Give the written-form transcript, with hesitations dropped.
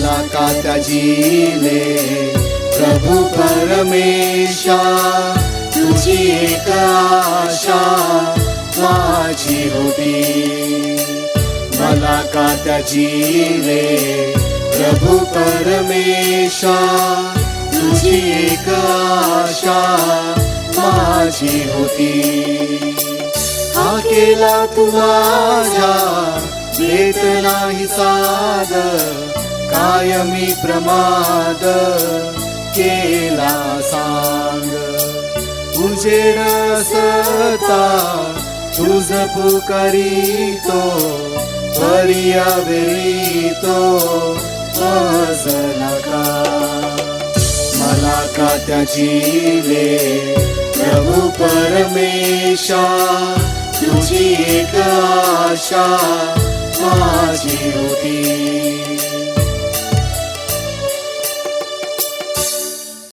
मला का त्याजिले प्रभू परमेशा, तुझी एक आशा माझी होती। मला का त्याजिले प्रभू परमेशा, तुझी एक आशा माझी होती। हा केला तू माझ्या देत नाही साद, कायमी प्रमाद केला सांग। उजेड असता तुझ पुकारितो, पर्या वेळीतो मजला का। मला का त्याजिले प्रभू परमेशा, तुझी एक आशा माझी होती।